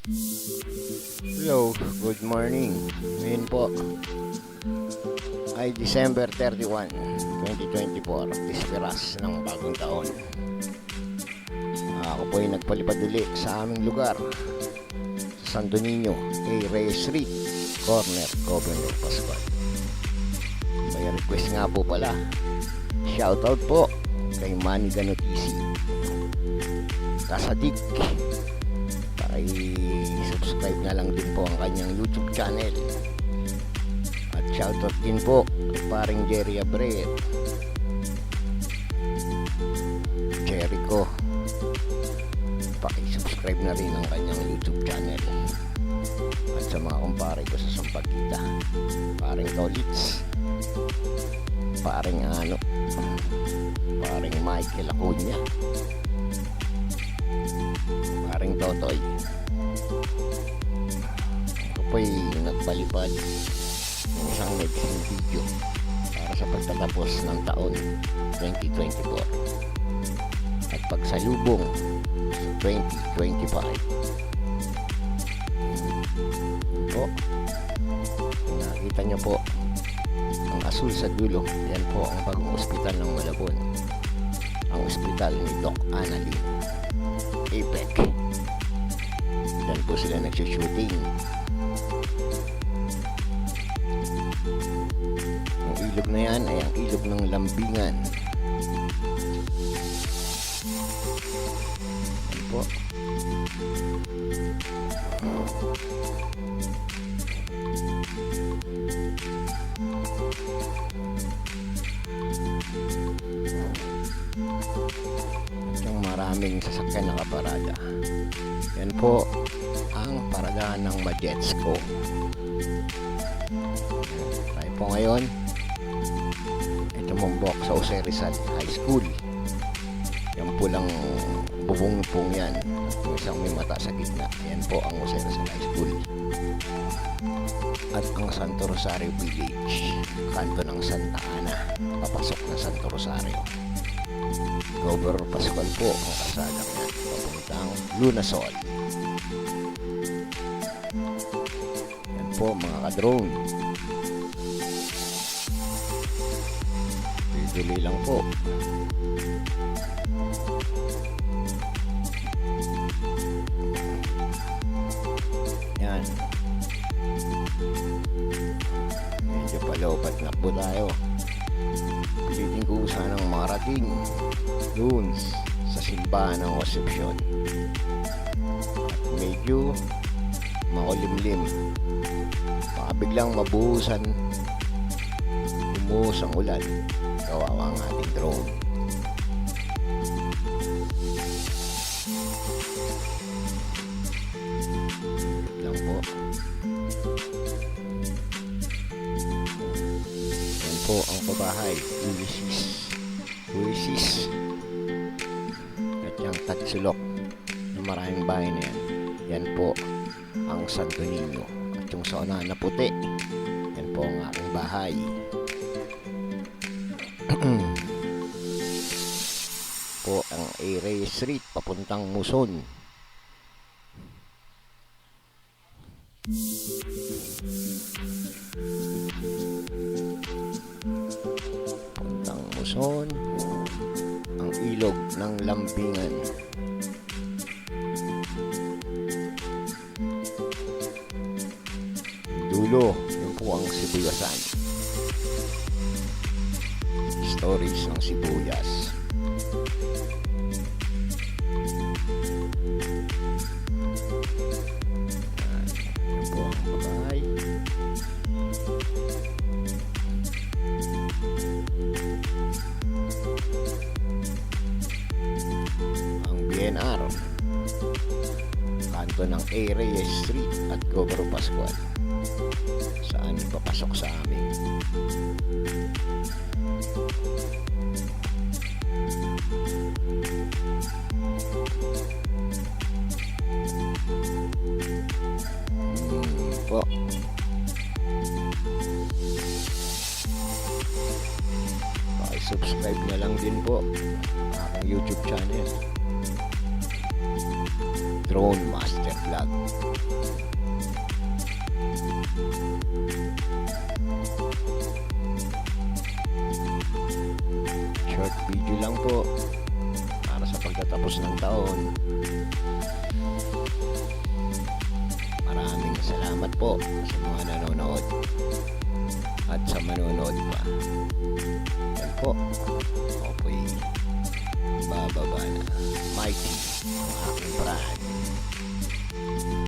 Hello, good morning. Ngayon po ay December 31, 2024, Disperas ng bagong taon. Ako po ay nagpalipad uli sa aming lugar sa Santo Niño, A. Reyes Street, corner Governor Pascual. May request nga po pala. Shoutout po kay Manny Ganotisi, Kasadik. I-subscribe na lang din po ang kanyang YouTube channel. At shoutout din po kay paring Jerry Abreu, Jericho. Paki-subscribe na rin ang kanyang YouTube channel. At sa mga kumpare ko sa Sampaguita, paring Tolits, paring paring Michael Acuña, paring Totoy. Ako po'y nagpalipad ng isang medicine video para sa pagtatapos ng taon 2024 at pagsalubong sa 2025. Po, nakita nyo po ang asul sa dulo, yan po ang bagong ospital ng Malabon, ang ospital ni Doc Annalyn APEC. Yan po sila nagsushooting. Ang ilog na yan ay ang ilog ng Lambingan. Yan po. Yung maraming sasakyan nakaparada. Yan po ang paradahan ng Majetsko. Tayo po ngayon ito mumbok sa Jose Rizal High School. Yan po lang bubong pong yan, yung isang may mata sa gitna. Yan po ang Jose Rizal High School. At ang Santo Rosario Village, kanto ng Santa Ana, papasok na Santo Rosario. Governor Pascual po ang kasadang yan, papuntang Lunasol. Yan po mga ka-drone. Tuloy lang po. Yan. Medyo palopat na po tayo. Pilitin ko sanang marating doon sa simbahan ng Concepcion. At medyo makulimlim. Baka biglang mabuhusan, lumuhos ang ulan. Kawawa ang ating drone. Lang po. Yan po ang pabahay, Ulysses at yung Tatsulok na maraming bahay na yan. Yan po ang Santo Niño. At yung sa unahan na puti, yan po ang aking bahay. Po ang A. Reyes Street papuntang Muson. Papuntang Muson, ang ilog ng Lambingan. Dulo, yun po ang Sibuyasan. Stories ng sibuyas. Yan po ang babae. Ang BNR, kanto ng A. Reyes Street at Governor Pascual. Saan papasok sa amin? Po. Subscribe na lang din po ang aking YouTube channel. Drone Master Vlog. Short video lang po para sa pagtatapos ng taon. Maraming salamat po sa mga nanonood at sa manonood pa. Yan